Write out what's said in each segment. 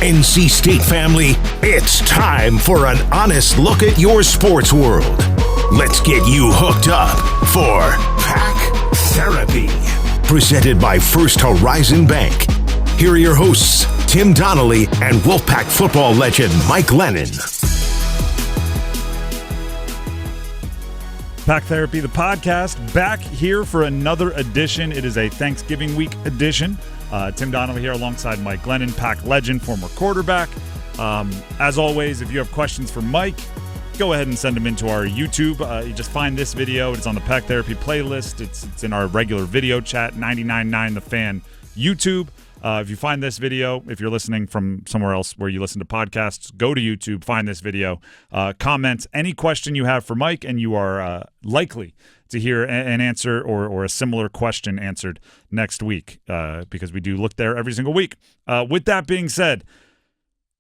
NC State family, it's time for an honest look at your sports world. Let's get you hooked up for Pack Therapy, presented by First Horizon Bank. Here are your hosts, Tim Donnelly and Wolfpack football legend Mike Glennon. Pack Therapy, the podcast, back here for another edition. It is a Thanksgiving week edition. Tim Donnelly here alongside Mike Glennon, Pack legend, former quarterback. As always, if you have questions for Mike, go ahead and send them into our YouTube. You just find this video. It's on the Pack Therapy playlist. It's in our regular video chat, 99.9 The Fan YouTube. If you find this video, if you're listening from somewhere else where you listen to podcasts, go to YouTube, find this video, comment any question you have for Mike, and you are likely to hear an answer or a similar question answered next week because we do look there every single week. With that being said,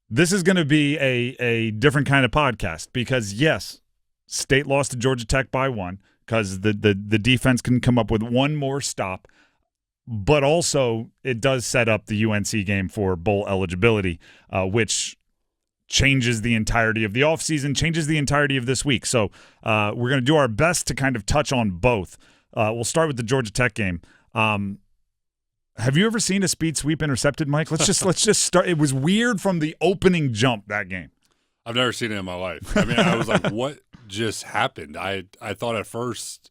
this is going to be a different kind of podcast because, yes, State lost to Georgia Tech by 1 because the defense can come up with one more stop. But also, it does set up the UNC game for bowl eligibility, which changes the entirety of the offseason, changes the entirety of this week. So we're going to do our best to kind of touch on both. We'll start with the Georgia Tech game. Have you ever seen a speed sweep intercepted, Mike? Let's just start. It was weird from the opening jump, that game. I've never seen it in my life. I mean, I was like, what just happened? I thought at first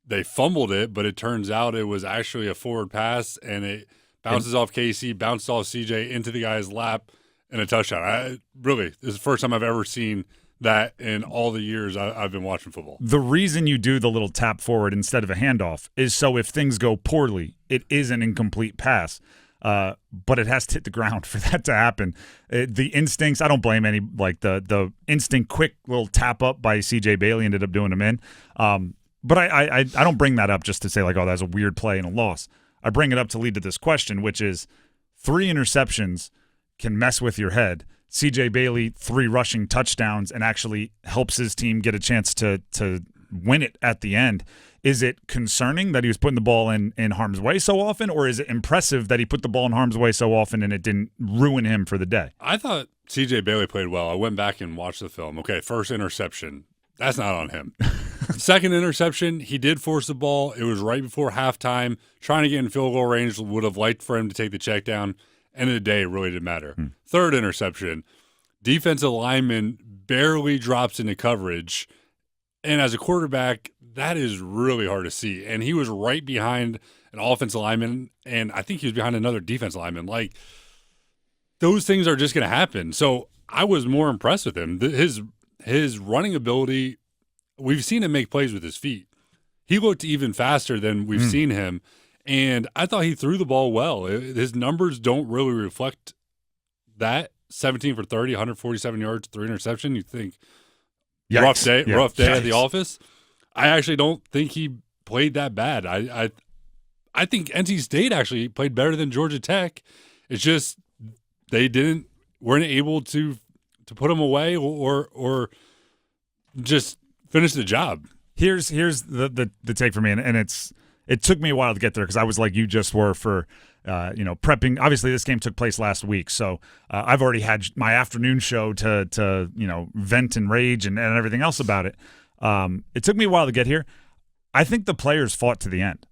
they fumbled it, but it turns out it was actually a forward pass, and it bounces off Casey, bounces off CJ into the guy's lap, and a touchdown. This is the first time I've ever seen that in all the years I've been watching football. The reason you do the little tap forward instead of a handoff is so if things go poorly, it is an incomplete pass, but it has to hit the ground for that to happen. The instincts, I don't blame any, like the instinct quick little tap up by CJ Bailey ended up doing him in. But I don't bring that up just to say, like, oh, that's a weird play and a loss. I bring it up to lead to this question, which is 3 interceptions can mess with your head. C.J. Bailey, 3 rushing touchdowns and actually helps his team get a chance to win it at the end. Is it concerning that he was putting the ball in harm's way so often, or is it impressive that he put the ball in harm's way so often and it didn't ruin him for the day? I thought C.J. Bailey played well. I went back and watched the film. Okay, first interception. That's not on him. Second interception, he did force the ball. It was right before halftime. Trying to get in field goal range, would have liked for him to take the check down. End of the day, it really didn't matter. Third interception, defensive lineman barely drops into coverage. And as a quarterback, that is really hard to see. And he was right behind an offensive lineman, and I think he was behind another defensive lineman. Like, those things are just going to happen. So I was more impressed with him. His running ability, we've seen him make plays with his feet. He looked even faster than we've seen him, and I thought he threw the ball well. His numbers don't really reflect that. 17 for 30, 147 yards, 3 interceptions. You think, Yikes. rough day at the office? I actually don't think he played that bad. I think NC State actually played better than Georgia Tech. It's just they weren't able to put him away or just finish the job. Here's the take for me, and it took me a while to get there because I was like you just were for prepping. Obviously, this game took place last week, so I've already had my afternoon show to vent and rage and everything else about it. It took me a while to get here. I think the players fought to the end.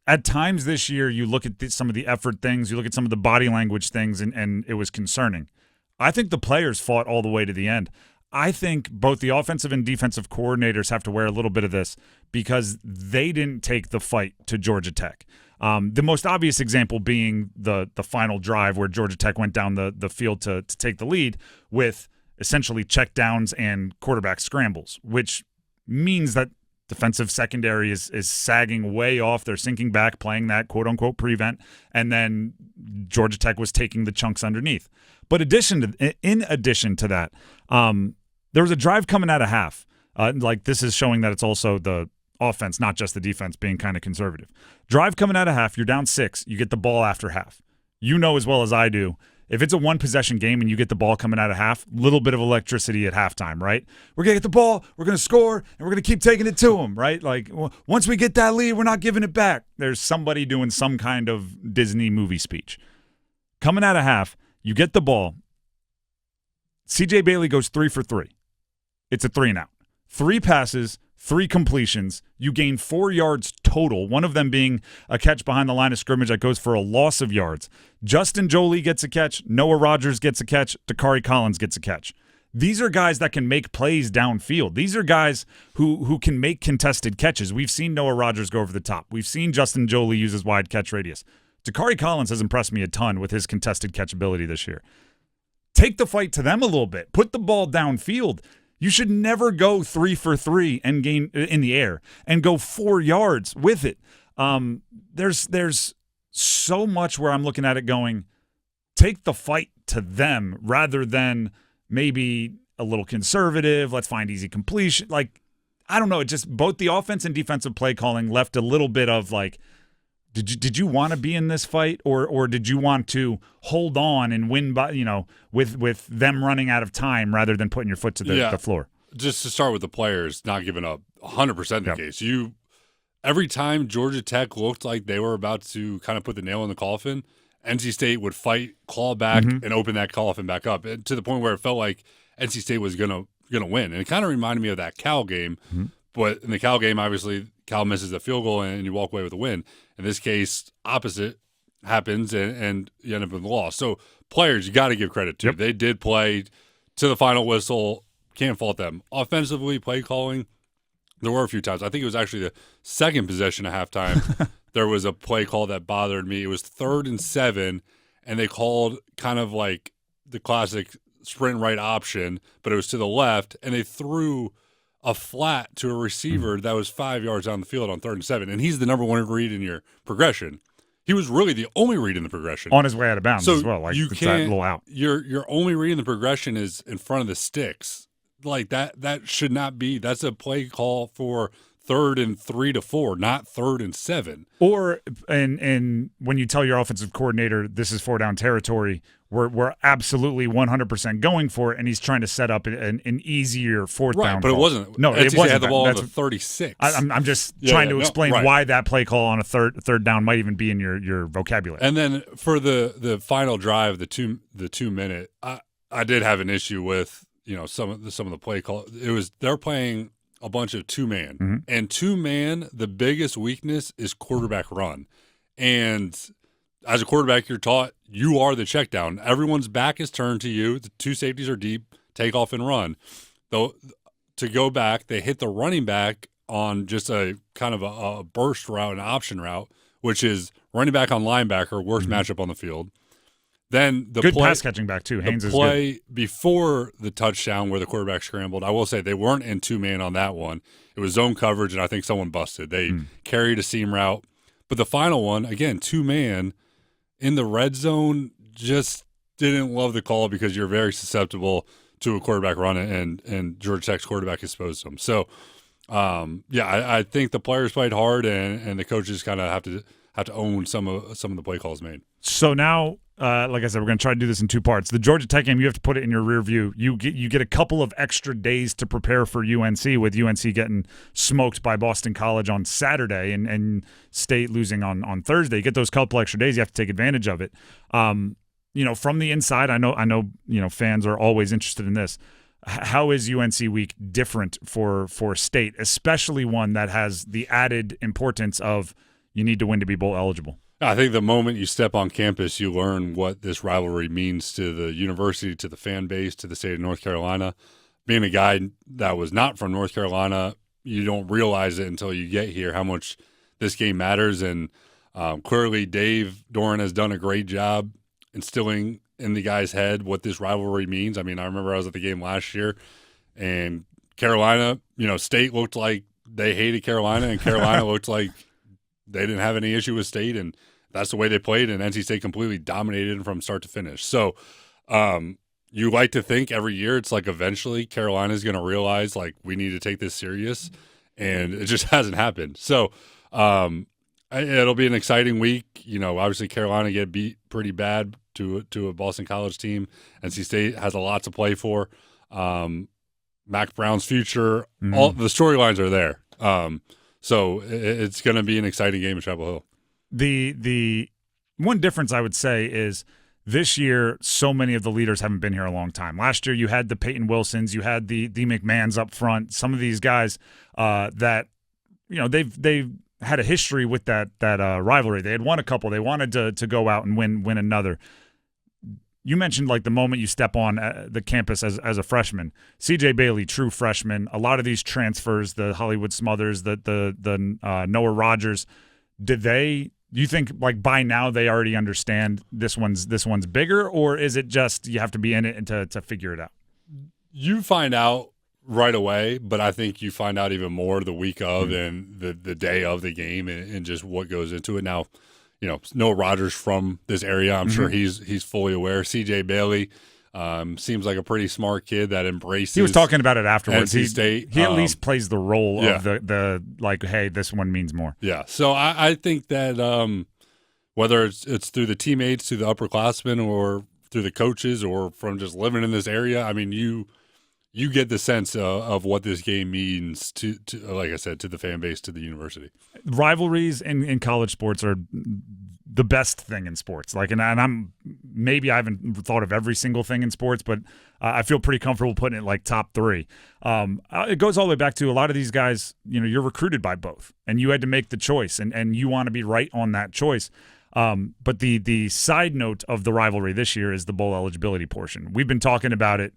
At times this year, you look at some of the effort things, you look at some of the body language things, and it was concerning. I think the players fought all the way to the end. I think both the offensive and defensive coordinators have to wear a little bit of this because they didn't take the fight to Georgia Tech. The most obvious example being the final drive where Georgia Tech went down the field to take the lead with essentially checkdowns and quarterback scrambles, which means that defensive secondary is sagging way off. They're sinking back, playing that quote-unquote prevent, and then Georgia Tech was taking the chunks underneath. But in addition to that, there was a drive coming out of half. This is showing that it's also the offense, not just the defense, being kind of conservative. Drive coming out of half, you're down 6, you get the ball after half. You know as well as I do, if it's a one-possession game and you get the ball coming out of half, little bit of electricity at halftime, right? We're going to get the ball, we're going to score, and we're going to keep taking it to them, right? Like, once we get that lead, we're not giving it back. There's somebody doing some kind of Disney movie speech. Coming out of half, You get the ball. C.J. Bailey goes 3 for 3. It's a 3-and-out. 3 passes, 3 completions. You gain 4 yards total, one of them being a catch behind the line of scrimmage that goes for a loss of yards. Justin Jolie gets a catch. Noah Rogers gets a catch. Dakari Collins gets a catch. These are guys that can make plays downfield. These are guys who can make contested catches. We've seen Noah Rogers go over the top. We've seen Justin Jolie use his wide catch radius. Dakari Collins has impressed me a ton with his contested catch ability this year. Take the fight to them a little bit. Put the ball downfield. You should never go 3 for 3 and gain in the air and go 4 yards with it. There's so much where I'm looking at it going, take the fight to them rather than maybe a little conservative. Let's find easy completion. Like, I don't know. It just both the offense and defensive play calling left a little bit of like, did you want to be in this fight or did you want to hold on and win by, with them running out of time rather than putting your foot to the floor? Just to start with the players not giving up 100% the case. Every time Georgia Tech looked like they were about to kind of put the nail in the coffin, NC State would fight, claw back, and open that coffin back up, and to the point where it felt like NC State was gonna win. And it kind of reminded me of that Cal game. But in the Cal game, obviously, Cal misses a field goal and you walk away with a win. In this case, opposite happens and you end up with a loss. So players, you got to give credit to. They did play to the final whistle. Can't fault them. Offensively, play calling, there were a few times. I think it was actually the second possession at halftime. There was a play call that bothered me. It was 3rd and 7, and they called kind of like the classic sprint right option, but it was to the left, and they threw a flat to a receiver that was 5 yards down the field on 3rd and 7, and he's the number 1 read in your progression. He was really the only read in the progression. On his way out of bounds as well. Like, you it's can't, that little out. Your only read in the progression is in front of the sticks. Like, that should not be. That's a play call for 3rd and 3 to 4, not 3rd and 7. Or and when you tell your offensive coordinator this is 4-down territory, we're absolutely 100% going for it, and he's trying to set up an easier 4th down. But call. it wasn't. No, NC it wasn't. Had the ball on the 36. I'm just trying to explain why that play call on a third down might even be in your vocabulary. And then for the final drive, the 2 minute, I did have an issue with some of the play call. They're playing a bunch of 2-man, and 2-man, the biggest weakness is quarterback run. And as a quarterback, you're taught you are the check down. Everyone's back is turned to you. The 2 safeties are deep, take off and run. Though to go back, they hit the running back on just a kind of a burst route, an option route, which is running back on linebacker, worst matchup on the field. Then the good play, pass catching back too. Haynes the is play good. Before the touchdown where the quarterback scrambled, I will say they weren't in 2-man on that one. It was zone coverage, and I think someone busted. They carried a seam route. But the final one, again, 2-man in the red zone, just didn't love the call because you're very susceptible to a quarterback run, and Georgia Tech's quarterback exposed them. So, I think the players played hard, and the coaches kind of have to own some of the play calls made. So now, like I said, we're going to try to do this in 2 parts. The Georgia Tech game, you have to put it in your rear view. You get a couple of extra days to prepare for UNC, with UNC getting smoked by Boston College on Saturday and State losing on Thursday. You get those couple extra days. You have to take advantage of it. From the inside, I know fans are always interested in this. How is UNC week different for State, especially one that has the added importance of you need to win to be bowl eligible? I think the moment you step on campus, you learn what this rivalry means to the university, to the fan base, to the state of North Carolina. Being a guy that was not from North Carolina, you don't realize it until you get here how much this game matters. And clearly Dave Doran has done a great job instilling in the guy's head what this rivalry means. I mean, I remember I was at the game last year, and Carolina, State looked like they hated Carolina, and Carolina looked like they didn't have any issue with State, and that's the way they played, and NC State completely dominated from start to finish. So you like to think every year it's like eventually Carolina's going to realize, like, we need to take this serious, and it just hasn't happened. So it'll be an exciting week. Obviously Carolina get beat pretty bad to a Boston College team. NC State has a lot to play for. Mack Brown's future, all the storylines are there. So it's going to be an exciting game at Chapel Hill. The one difference I would say is this year, so many of the leaders haven't been here a long time. Last year, you had the Peyton Wilsons, you had the McMahons up front. Some of these guys that, they've had a history with that rivalry. They had won a couple. They wanted to go out and win another. You mentioned like the moment you step on the campus as a freshman. C.J. Bailey, true freshman. A lot of these transfers, the Hollywood Smothers, the Noah Rogers, do you think like by now they already understand this one's bigger, or is it just you have to be in it and to figure it out? You find out right away, but I think you find out even more the week of and the day of the game and just what goes into it. Now, Noah Rogers from this area, I'm sure he's fully aware. C.J. Bailey seems like a pretty smart kid that embraces. He was talking about it afterwards. NC State. He at least plays the role of the like, hey, this one means more. Yeah. So I think that whether it's through the teammates, through the upperclassmen, or through the coaches, or from just living in this area, I mean, you get the sense of what this game means to, like I said, to the fan base, to the university. Rivalries in college sports are the best thing in sports. Like, and I'm maybe I haven't thought of every single thing in sports, but I feel pretty comfortable putting it like top 3. It goes all the way back to a lot of these guys. You're recruited by both, and you had to make the choice, and you want to be right on that choice. But the side note of the rivalry this year is the bowl eligibility portion. We've been talking about it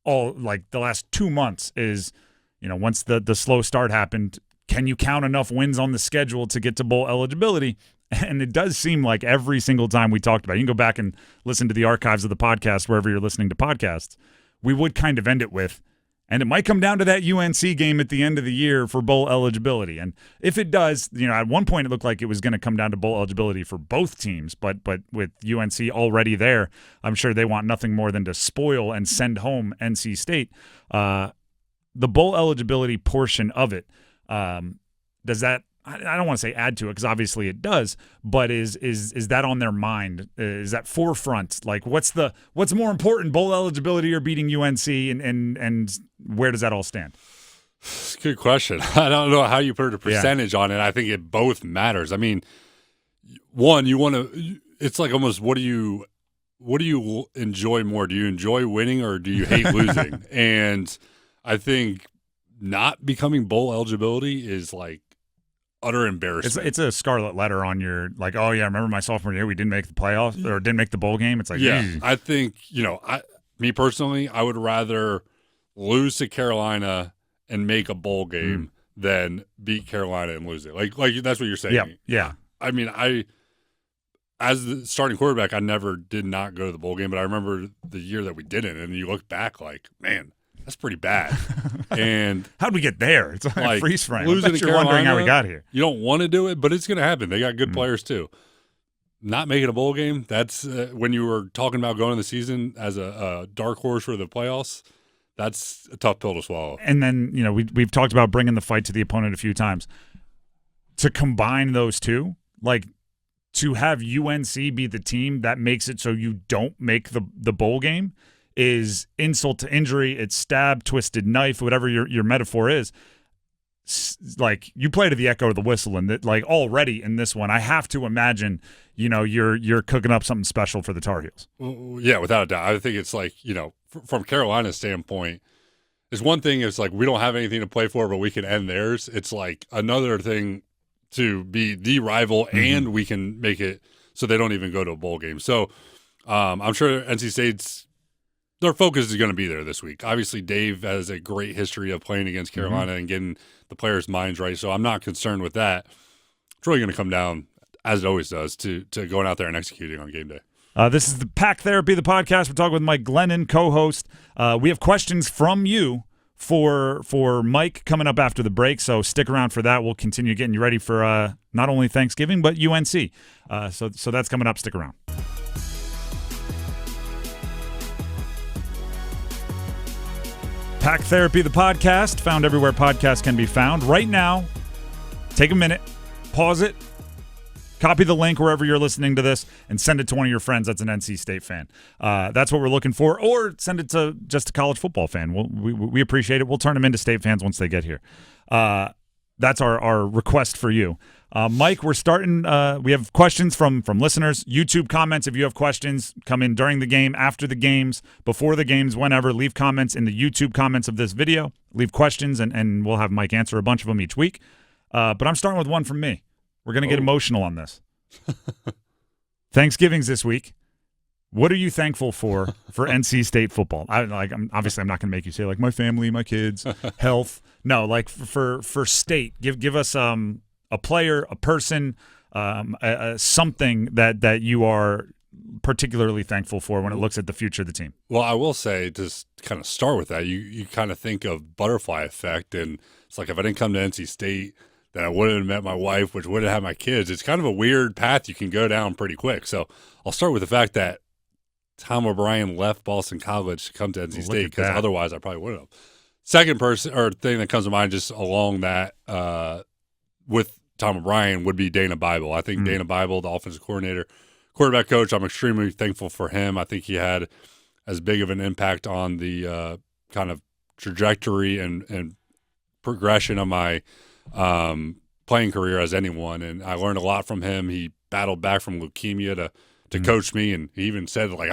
all like the last 2 months. Is once the slow start happened, can you count enough wins on the schedule to get to bowl eligibility? And it does seem like every single time we talked about it, you can go back and listen to the archives of the podcast wherever you're listening to podcasts, we would kind of end it with, and it might come down to that UNC game at the end of the year for bowl eligibility. And if it does, at one point it looked like it was going to come down to bowl eligibility for both teams, but with UNC already there, I'm sure they want nothing more than to spoil and send home NC State. The bowl eligibility portion of it, does that, I don't want to say add to it because obviously it does, but is that on their mind? Is that forefront? Like what's more important, bowl eligibility or beating UNC, and where does that all stand? It's a good question. I don't know how you put a percentage on it. I think it both matters. I mean, one, you want to, it's like almost what do you enjoy more? Do you enjoy winning or do you hate losing? And I think not becoming bowl eligibility is like utter embarrassment. It's a scarlet letter on your, like, oh yeah, remember my sophomore year we didn't make the playoffs or didn't make the bowl game. It's like, I think me personally, I would rather lose to Carolina and make a bowl game than beat Carolina and lose it. Like that's what you're saying. Yeah. I mean, as the starting quarterback, I never did not go to the bowl game, but I remember the year that we didn't, and you look back like, man, that's pretty bad. And how'd we get there? It's like freeze frame. Losing to Carolina, wondering how we got here. You don't want to do it, but it's going to happen. They got good players too. Not making a bowl game, that's when you were talking about going in the season as a dark horse for the playoffs, that's a tough pill to swallow. And then, we've talked about bringing the fight to the opponent a few times. To combine those two, like to have UNC be the team that makes it so you don't make the bowl game, is insult to injury. It's stab, twisted knife, whatever your metaphor is. Like you play to the echo of the whistle, and that, like already in this one, I have to imagine, you're cooking up something special for the Tar Heels. Yeah, without a doubt. I think it's like, from Carolina's standpoint, it's one thing. It's like we don't have anything to play for, but we can end theirs. It's like another thing to be the rival, and we can make it so they don't even go to a bowl game. So I'm sure NC State's, their focus is going to be there this week. Obviously, Dave has a great history of playing against Carolina and getting the players' minds right, so I'm not concerned with that. It's really going to come down, as it always does, to going out there and executing on game day. This is the Pack Therapy, the podcast. We're talking with Mike Glennon, co-host. We have questions from you for Mike coming up after the break, so stick around for that. We'll continue getting you ready for not only Thanksgiving, but UNC. So that's coming up. Stick around. Pack Therapy, the podcast, found everywhere podcasts can be found. Right now, take a minute, pause it, copy the link wherever you're listening to this, and send it to one of your friends that's an NC State fan. That's what we're looking for. Or send it to just a college football fan. We appreciate it. We'll turn them into State fans once they get here. That's our request for you. Mike, we're starting. We have questions from listeners. YouTube comments. If you have questions, come in during the game, after the games, before the games, whenever. Leave comments in the YouTube comments of this video. Leave questions, and we'll have Mike answer a bunch of them each week. But I'm starting with one from me. We're going to get emotional on this. Thanksgiving's this week. What are you thankful for NC State football? Obviously, I'm not going to make you say like my family, my kids, health. No, like for state. Give us a player, a person, something that you are particularly thankful for when it looks at the future of the team. Well, I will say, just kind of start with that, you kind of think of butterfly effect, and it's like if I didn't come to NC State, then I wouldn't have met my wife, which wouldn't have my kids. It's kind of a weird path you can go down pretty quick. So I'll start with the fact that Tom O'Brien left Boston College to come to NC State, because otherwise I probably wouldn't have. Second person or thing that comes to mind just along that with Tom O'Brien would be Dana Bible. I think Dana Bible, the offensive coordinator, quarterback coach, I'm extremely thankful for him. I think he had as big of an impact on the kind of trajectory and progression of my playing career as anyone, and I learned a lot from him. He battled back from leukemia to coach me, and he even said, like,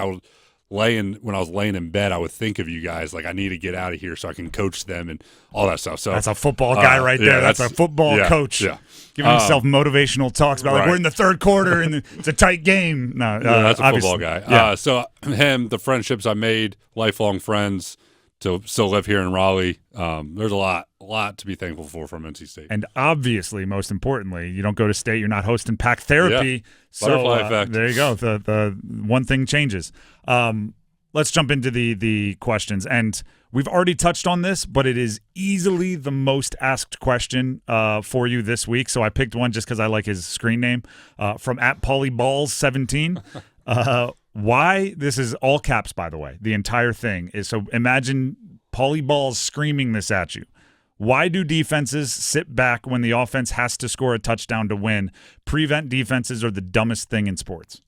when I was laying in bed, I would think of you guys, like, I need to get out of here so I can coach them and all that stuff. So that's a football guy right there. That's a football coach. Yeah. Giving himself motivational talks about like we're in the third quarter and it's a tight game. No, that's a football guy. Yeah. So him, the friendships I made, lifelong friends, to still live here in Raleigh. There's a lot to be thankful for from NC State. And obviously, most importantly, you don't go to state, you're not hosting pack therapy. Yeah. So Butterfly effect. There you go. The one thing changes. Let's jump into the questions. And we've already touched on this, but it is easily the most asked question for you this week. So I picked one just because I like his screen name from @PollyBalls17. Why, this is all caps, by the way, the entire thing is, so imagine Polly Balls screaming this at you. Why do defenses sit back when the offense has to score a touchdown to win? Prevent defenses are the dumbest thing in sports.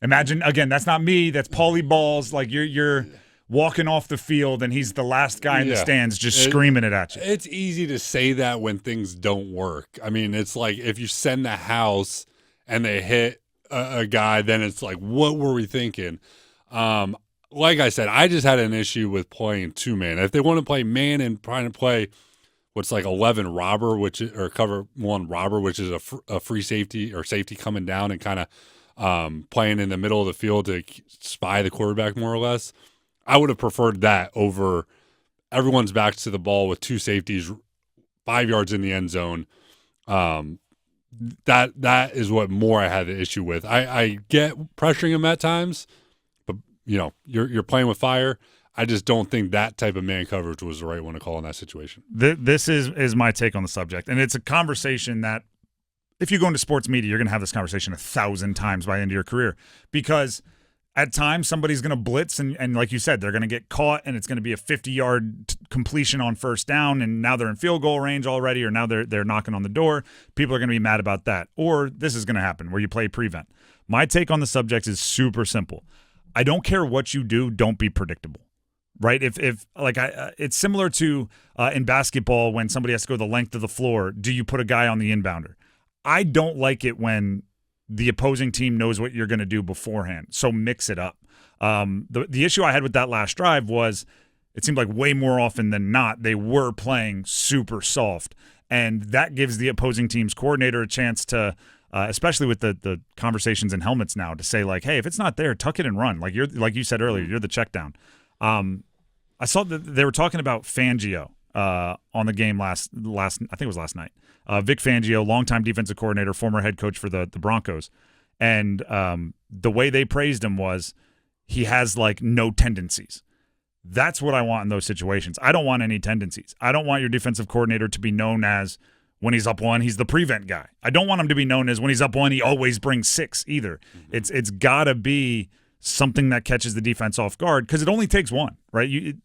Imagine, again, that's not me, that's Polly Balls, like you're walking off the field and he's the last guy in the stands just screaming it at you. It's easy to say that when things don't work. I mean, it's like if you send the house and they hit a guy, then it's like, what were we thinking? Like I said, I just had an issue with playing two-man. If they want to play man and trying to play what's like 11 robber, or cover one robber, which is a free safety or safety coming down and kind of playing in the middle of the field to spy the quarterback more or less, I would have preferred that over everyone's back to the ball with two safeties 5 yards in the end zone. That is what more I had the issue with. I get pressuring him at times, but you're playing with fire. I just don't think that type of man coverage was the right one to call in that situation. This is my take on the subject, and it's a conversation that if you go into sports media, you're going to have this conversation 1,000 times by the end of your career, because at times somebody's going to blitz and like you said, they're going to get caught and it's going to be a 50-yard completion on first down, and now they're in field goal range already, or now they're knocking on the door. People are going to be mad about that. Or this is going to happen where you play prevent. My take on the subject is super simple. I don't care what you do, don't be predictable. Right? It's similar to in basketball when somebody has to go the length of the floor, do you put a guy on the inbounder? I don't like it when the opposing team knows what you're going to do beforehand, so mix it up. The issue I had with that last drive was it seemed like way more often than not they were playing super soft, and that gives the opposing team's coordinator a chance to, especially with the conversations in helmets now, to say like, hey, if it's not there, tuck it and run. Like you said earlier, you're the check down. I saw that they were talking about Fangio on the game last I think it was last night. Vic Fangio, longtime defensive coordinator, former head coach for the Broncos. And the way they praised him was he has like no tendencies. That's what I want in those situations. I don't want any tendencies. I don't want your defensive coordinator to be known as when he's up one, he's the prevent guy. I don't want him to be known as when he's up one, he always brings six either. Mm-hmm. It's got to be something that catches the defense off guard, because it only takes one, right?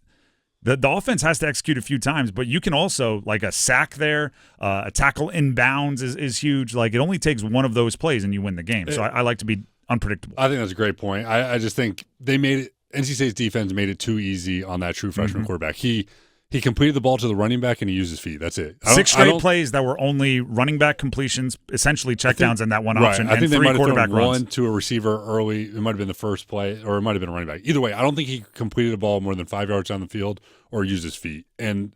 The offense has to execute a few times, but you can also, like a sack there, a tackle inbounds is huge. Like it only takes one of those plays and you win the game. So I like to be unpredictable. I think that's a great point. I just think they made it. NC State's defense made it too easy on that true freshman quarterback. He He completed the ball to the running back and he used his feet. That's it. 6 straight plays that were only running back completions, essentially checkdowns and that one option, I think and they 3 might have quarterback thrown runs. one to a receiver early. It might have been the first play, or it might have been a running back. Either way, I don't think he completed a ball more than 5 yards down the field or used his feet. And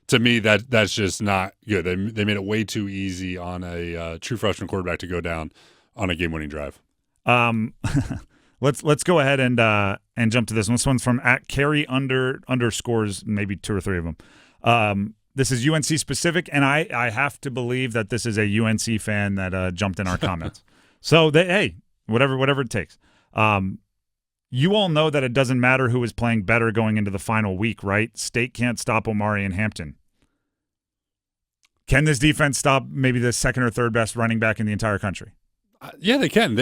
to me, that's just not good. They made it way too easy on a true freshman quarterback to go down on a game-winning drive. Let's go ahead and jump to this one. This one's from @carry_underscores, maybe 2 or 3 of them. This is UNC specific, and I have to believe that this is a UNC fan that jumped in our comments. So hey, whatever it takes. You all know that it doesn't matter who is playing better going into the final week, right? State can't stop Omari and Hampton. Can this defense stop maybe the second or third best running back in the entire country? Yeah, they can.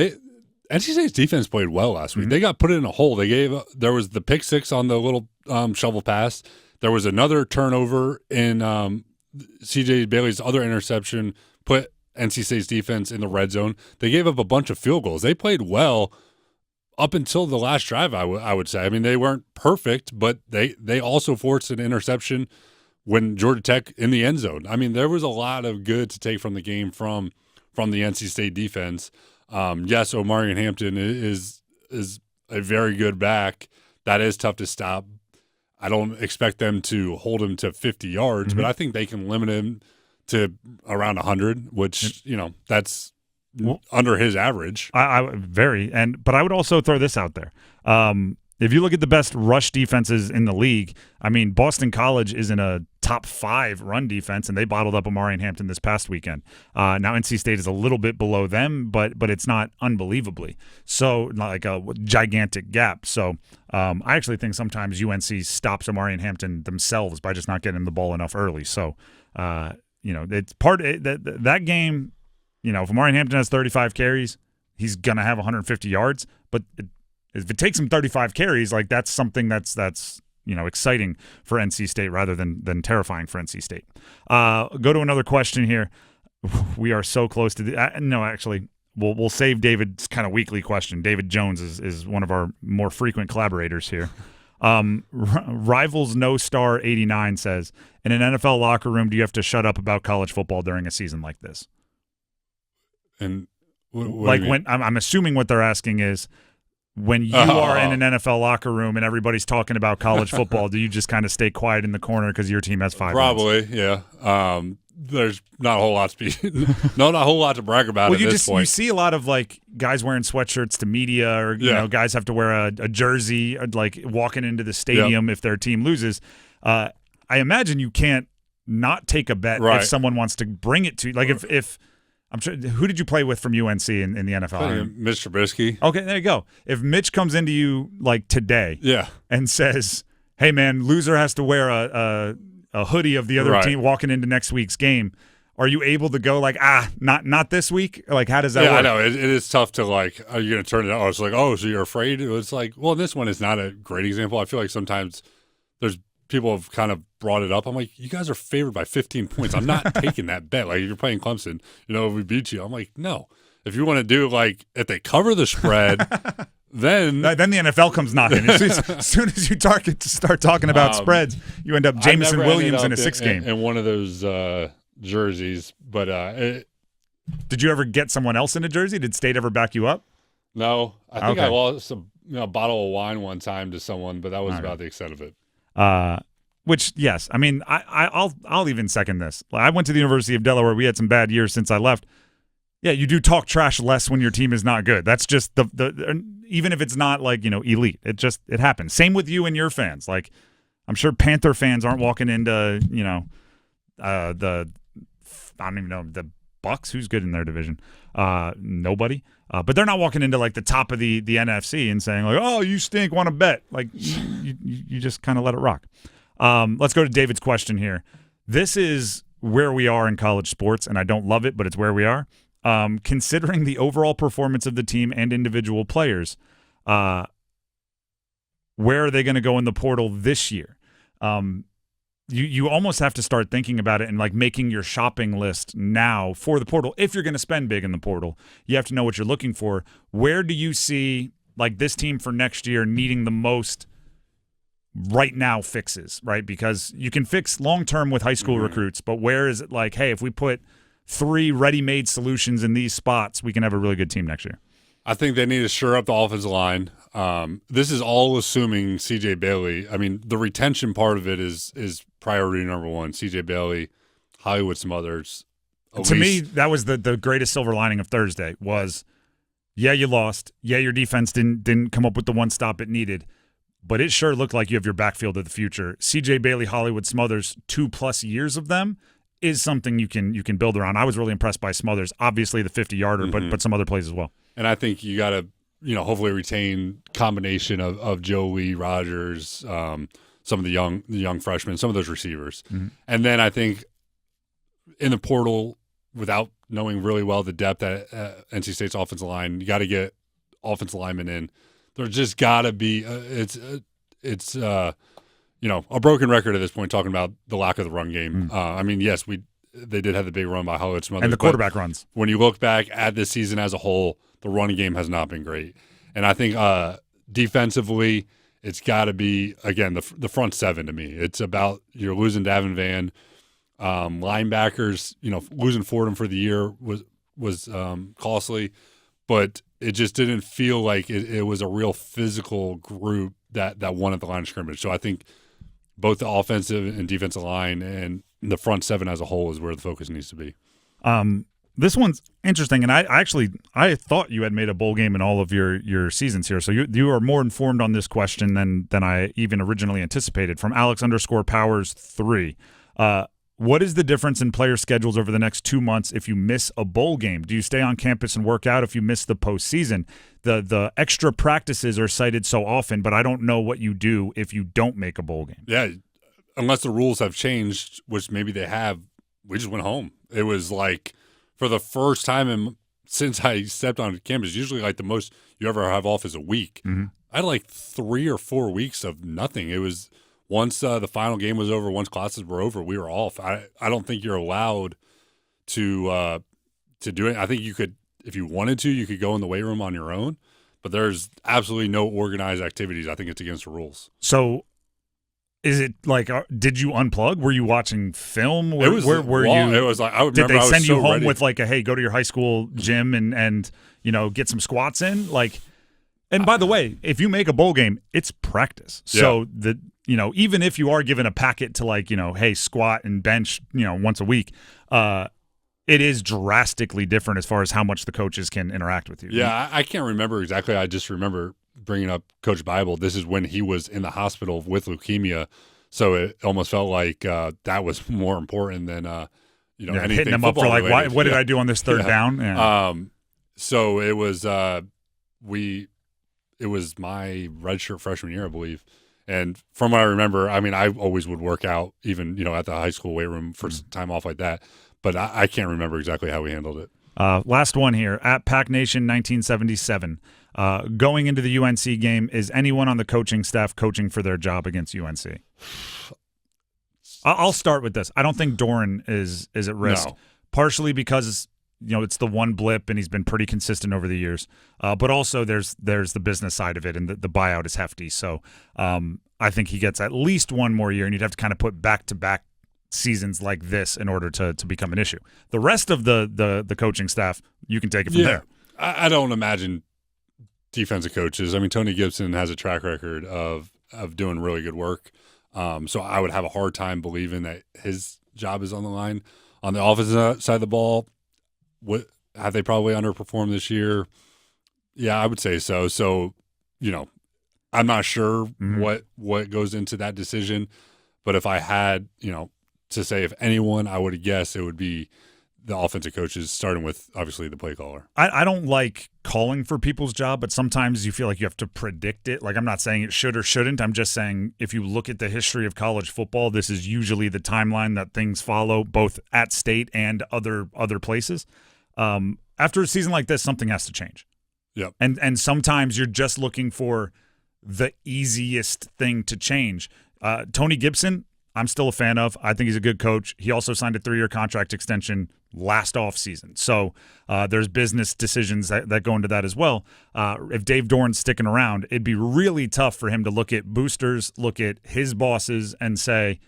NC State's defense played well last week. They got put in a hole. There was the pick 6 on the little shovel pass. There was another turnover in C.J. Bailey's other interception, put NC State's defense in the red zone. They gave up a bunch of field goals. They played well up until the last drive, I would say. I mean, they weren't perfect, but they also forced an interception when Georgia Tech in the end zone. I mean, there was a lot of good to take from the game from the NC State defense. Yes, Omari and Hampton is a very good back. That is tough to stop. I don't expect them to hold him to 50 yards, but I think they can limit him to around 100, which, that's under his average. But I would also throw this out there. If you look at the best rush defenses in the league, I mean, Boston College is in a top 5 run defense, and they bottled up Omari and Hampton this past weekend. Now NC State is a little bit below them, but it's not unbelievably. So not like a gigantic gap. So I actually think sometimes UNC stops Omari and Hampton themselves by just not getting the ball enough early. So it's that game. If Omari and Hampton has 35 carries, he's gonna have 150 yards. But if it takes him 35 carries, like that's something that's exciting for NC State rather than terrifying for NC State. Go to another question here. We are so close to the we'll save David's kind of weekly question. David Jones is one of our more frequent collaborators here. Rivals No Star 89 says, in an NFL locker room, do you have to shut up about college football during a season like this? And when I'm assuming what they're asking is, when you are in an NFL locker room and everybody's talking about college football, do you just kind of stay quiet in the corner because your team has 5 Probably, wins? Yeah. There's not a whole lot not a whole lot to brag about at this point. You see a lot of guys wearing sweatshirts to media, or guys have to wear a jersey, walking into the stadium if their team loses. I imagine you can't not take a bet if someone wants to bring it to you. If I'm sure. Who did you play with from UNC in the NFL? Mitch Trubisky. Okay, there you go. If Mitch comes into you today, and says, "Hey man, loser has to wear a hoodie of the other team walking into next week's game," are you able to go not this week? How does that work? I know it is tough to are you going to turn it out? It's so you're afraid? It's well, this one is not a great example. I feel like sometimes there's people have kind of brought it up. I'm you guys are favored by 15 points. I'm not taking that bet. If you're playing Clemson, if we beat you, I'm no. If you want to do if they cover the spread, then the NFL comes knocking. As soon as you start talking about spreads, you end up Jameson Williams in a 6 game. In one of those jerseys. But did you ever get someone else in a jersey? Did State ever back you up? No. I think I lost a bottle of wine one time to someone, but that was about the extent of it. Which, yes, I mean, I'll even second this. I went to the University of Delaware. We had some bad years since I left. Yeah, you do talk trash less when your team is not good. That's just the even if it's not elite. It happens. Same with you and your fans. I'm sure Panther fans aren't walking into I don't even know, the Bucks. Who's good in their division? Nobody. But they're not walking into the top of the NFC and saying "Oh, you stink, want to bet?" You just kind of let it rock. Let's go to David's question here. This is where we are in college sports, and I don't love it, but it's where we are. Considering the overall performance of the team and individual players, where are they going to go in the portal this year? You almost have to start thinking about it and making your shopping list now for the portal. If you're going to spend big in the portal, you have to know what you're looking for. Where do you see this team for next year needing the most right now fixes, right? Because you can fix long-term with high school recruits, but where is it like, hey, if we put 3 ready-made solutions in these spots, we can have a really good team next year? I think they need to shore up the offensive line. This is all assuming C.J. Bailey. I mean, the retention part of it is priority number one. C.J. Bailey, Hollywood Smothers. To me, that was the greatest silver lining of Thursday was, yeah, you lost. Yeah, your defense didn't come up with the one stop it needed. But it sure looked like you have your backfield of the future. C.J. Bailey, Hollywood Smothers, 2+ years of them is something you can build around. I was really impressed by Smothers. Obviously the 50-yarder, but some other plays as well. And I think you got to, hopefully retain combination of Joe Lee, Rogers, some of the young freshmen, some of those receivers. Mm-hmm. And then I think in the portal, without knowing really well the depth at NC State's offensive line, you got to get offensive linemen in. There's just got to be it's a broken record at this point talking about the lack of the run game. I mean, yes, they did have the big run by Hollywood Smothers. And the quarterback runs. When you look back at this season as a whole, the running game has not been great. And I think defensively, it's got to be, again, the front seven to me. It's about you're losing Davin Van. Linebackers, losing Fordham for the year was costly. But it just didn't feel like it was a real physical group that won at the line of scrimmage. So I think both the offensive and defensive line and the front seven as a whole is where the focus needs to be. This one's interesting, and I thought you had made a bowl game in all of your seasons here, so you are more informed on this question than I even originally anticipated. From Alex_Powers3, what is the difference in player schedules over the next 2 months if you miss a bowl game? Do you stay on campus and work out if you miss the postseason? The extra practices are cited so often, but I don't know what you do if you don't make a bowl game. Yeah, unless the rules have changed, which maybe they have, we just went home. It was like for the first time since I stepped on campus, usually like the most you ever have off is a week. Mm-hmm. I had like 3 or 4 weeks of nothing. It was once the final game was over, once classes were over, we were off. I don't think you're allowed to do it. I think you could, if you wanted to, you could go in the weight room on your own, but there's absolutely no organized activities. I think it's against the rules. So is it like, did you unplug? Were you watching film? Where were you? It was like, I would did remember they send you home ready. with like a, hey, go to your high school gym and get some squats in? Like, and by the way, if you make a bowl game, it's practice. So even if you are given a packet to like, hey, squat and bench, once a week, it is drastically different as far as how much the coaches can interact with you. Yeah, I can't remember exactly. I just remember bringing up Coach Bible. This is when he was in the hospital with leukemia, so it almost felt like that was more important than anything. Hitting him up for like, what did I do on this third down? Yeah. So it was it was my redshirt freshman year, I believe. And from what I remember, I mean, I always would work out even, at the high school weight room for time off like that. But I can't remember exactly how we handled it. Last one here. At Pack Nation 1977. Going into the UNC game, is anyone on the coaching staff coaching for their job against UNC? I'll start with this. I don't think Doran is at risk. No. Partially because it's the one blip and he's been pretty consistent over the years. But also there's the business side of it, and the buyout is hefty. So I think he gets at least one more year, and you'd have to kind of put back-to-back seasons like this in order to become an issue. The rest of the coaching staff, you can take it from there. I don't imagine defensive coaches. I mean, Tony Gibson has a track record of doing really good work. So I would have a hard time believing that his job is on the line. On the offensive side of the ball, have they probably underperformed this year? Yeah, I would say so. So, I'm not sure what goes into that decision. But if I had, to say if anyone, I would guess it would be the offensive coaches, starting with obviously the play caller. I don't like calling for people's job, but sometimes you feel like you have to predict it. Like, I'm not saying it should or shouldn't. I'm just saying if you look at the history of college football, this is usually the timeline that things follow, both at state and other places. After a season like this, something has to change. Yep. And sometimes you're just looking for the easiest thing to change. Tony Gibson, I'm still a fan of. I think he's a good coach. He also signed a 3-year contract extension. last offseason. So there's business decisions that go into that as well. If Dave Doran's sticking around, it'd be really tough for him to look at boosters, look at his bosses, and say,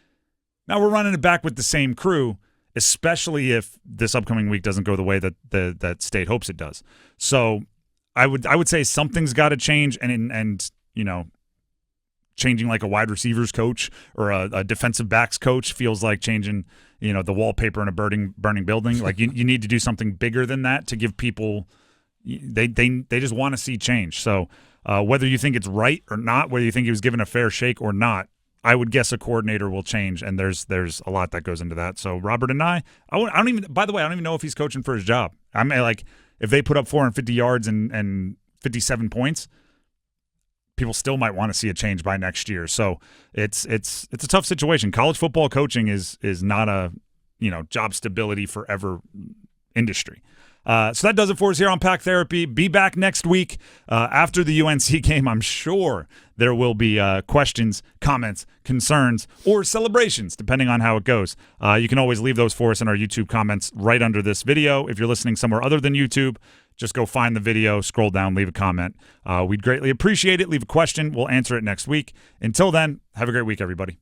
now we're running it back with the same crew, especially if this upcoming week doesn't go the way that State hopes it does. So I would say something's got to change, and changing like a wide receivers coach or a defensive backs coach feels like changing, the wallpaper in a burning building. Like you need to do something bigger than that to give people they just want to see change. So whether you think it's right or not, whether you think he was given a fair shake or not, I would guess a coordinator will change, and there's a lot that goes into that. So Robert and I don't even. By the way, I don't even know if he's coaching for his job. I mean, like if they put up 450 yards and 57 points, people still might want to see a change by next year. So it's a tough situation. College football coaching is not a job stability forever industry. So that does it for us here on Pack Therapy. Be back next week after the UNC game. I'm sure there will be questions, comments, concerns, or celebrations, depending on how it goes. You can always leave those for us in our YouTube comments right under this video. If you're listening somewhere other than YouTube, just go find the video, scroll down, leave a comment. We'd greatly appreciate it. Leave a question. We'll answer it next week. Until then, have a great week, everybody.